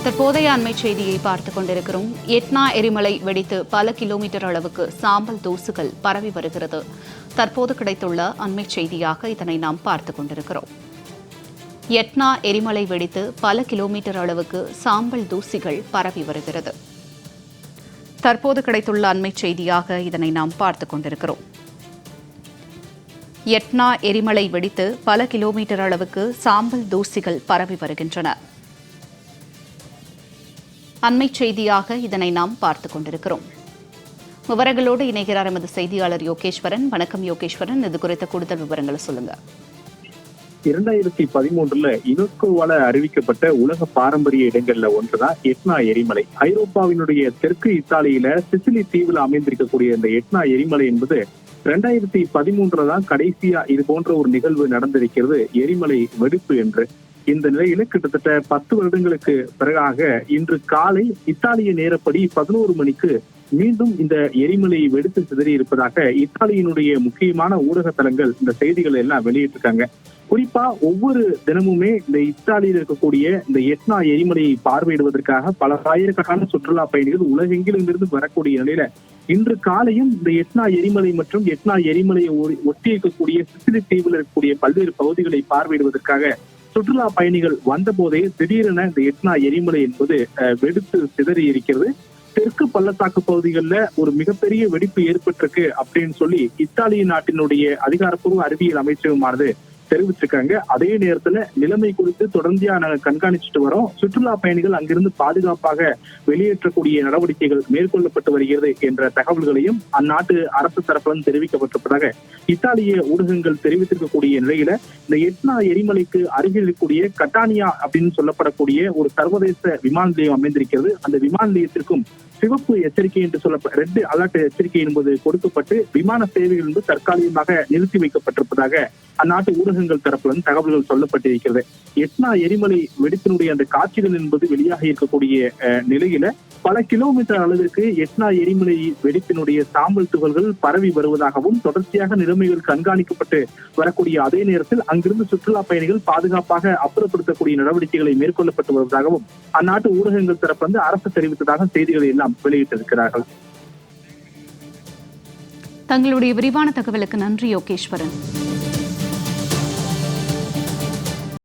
தற்போதைய அண்மை செய்தியை பார்த்துக் கொண்டிருக்கிறோம். எட்னா எரிமலை வெடித்து பல கிலோமீட்டர் அளவுக்கு சாம்பல் தூசுகள் பரவி வருகிறது. தற்போது கிடைத்துள்ள அண்மை செய்தியாக இதனை நாம் பார்த்துக் கொண்டிருக்கிறோம். எட்னா எரிமலை வெடித்து பல கிலோமீட்டர் அளவுக்கு சாம்பல் தூசிகள் பரவி வருகிறது. தற்போது கிடைத்துள்ள அண்மை செய்தியாக இதனை நாம் பார்த்துக் கொண்டிருக்கிறோம். எட்னா எரிமலை வெடித்து பல கிலோமீட்டர் அளவுக்கு சாம்பல் தூசிகள் பரவி வருகின்றன. அண்மை செய்தியாக இதனை நாம் பார்த்துக் கொண்டிருக்கிறோம். விவரங்களோடு இணைகிறார் எமது செய்தியாளர் யோகேஸ்வரன். வணக்கம் யோகேஸ்வரன், இது குறித்த கூடுதல் விவரங்களை சொல்லுங்க. 2013 யுனெஸ்கோவால அறிவிக்கப்பட்ட உலக பாரம்பரிய இடங்கள்ல ஒன்றுதான் எட்னா எரிமலை. ஐரோப்பாவினுடைய தெற்கு இத்தாலியில சிசிலி தீவுல அமைந்திருக்கக்கூடிய இந்த எட்னா எரிமலை என்பது 2013 தான் கடைசியா இது போன்ற ஒரு நிகழ்வு நடந்திருக்கிறது, எரிமலை வெடிப்பு என்று. இந்த நிலையில கிட்டத்தட்ட 10 வருடங்களுக்கு பிறகாக இன்று காலை இத்தாலிய நேரப்படி 11 மணிக்கு மீண்டும் இந்த எரிமலை வெடித்து சிதறி இருப்பதாக இத்தாலியினுடைய முக்கியமான ஊடக தளங்கள் இந்த செய்திகளை எல்லாம் வெளியிட்டிருக்காங்க. குறிப்பா ஒவ்வொரு தினமுமே இந்த இத்தாலியில் இருக்கக்கூடிய இந்த எட்னா எரிமலையை பார்வையிடுவதற்காக பல ஆயிரக்கணக்கான சுற்றுலா பயணிகள் உலகெங்கிலும் இருந்து வரக்கூடிய நிலையில இன்று காலையும் இந்த எட்னா எரிமலை மற்றும் எட்னா எரிமலையை ஒட்டி இருக்கக்கூடிய சிசிலி தீவில் இருக்கக்கூடிய பல்வேறு பகுதிகளை பார்வையிடுவதற்காக சுற்றுலா பயணிகள் வந்த போதே திடீரென இந்த எட்னா எரிமலை என்பது வெடித்து சிதறி இருக்கிறது. தெற்கு பள்ளத்தாக்கு பகுதிகளில் ஒரு மிகப்பெரிய வெடிப்பு ஏற்பட்டிருக்கு அப்படின்னு சொல்லி இத்தாலிய நாட்டினுடைய அதிகாரப்பூர்வ அறிவியல் அமைச்சகமானது தெரிவிச்சிருக்காங்க. அதே நேரத்துல நிலைமை குறித்து தொடர்ந்தியா நாங்க கண்காணிச்சுட்டு வரோம். சுற்றுலா பயணிகள் அங்கிருந்து பாதுகாப்பாக வெளியேற்றக்கூடிய நடவடிக்கைகள் மேற்கொள்ளப்பட்டு வருகிறது என்ற தகவல்களையும் அந்நாட்டு அரசு தரப்பிலும் தெரிவிக்கப்பட்டிருப்பதாக இத்தாலிய ஊடகங்கள் தெரிவித்திருக்கக்கூடிய நிலையில இந்த எட்னா எரிமலைக்கு அருகில் இருக்கக்கூடிய கட்டானியா அப்படின்னு சொல்லப்படக்கூடிய ஒரு சர்வதேச விமான நிலையம் அமைந்திருக்கிறது. அந்த விமான நிலையத்திற்கும் சிவப்பு எச்சரிக்கை என்று சொல்லப்பட்ட ரெட் அலர்ட் எச்சரிக்கை என்பது கொடுக்கப்பட்டு விமான சேவைகள் என்பது தற்காலிகமாக நிறுத்தி வைக்கப்பட்டிருப்பதாக அந்நாட்டு ஊடகங்கள் தரப்பிலும் தகவல்கள் சொல்லப்பட்டிருக்கிறது. எட்னா எரிமலை வெடிப்பினுடைய அந்த காட்சிகள் என்பது வெளியாக இருக்கக்கூடிய நிலையில பல கிலோமீட்டர் அளவிற்கு எட்னா எரிமலை வெடிப்பினுடைய சாம்பல் துகள்கள் பரவி வருவதாகவும் தொடர்ச்சியாக நிலைமைகள் கண்காணிக்கப்பட்டு வரக்கூடிய அதே நேரத்தில் அங்கிருந்து சுற்றுலா பயணிகள் பாதுகாப்பாக அப்புறப்படுத்தக்கூடிய நடவடிக்கைகளை மேற்கொள்ளப்பட்டு வருவதாகவும் அந்நாட்டு ஊடகங்கள் தரப்பு அரசு தெரிவித்ததாக செய்திகளை எல்லாம் வெளியிட்டிருக்கிறார்கள். தங்களுடைய விரிவான தகவலுக்கு நன்றி யோகேஸ்வரன்.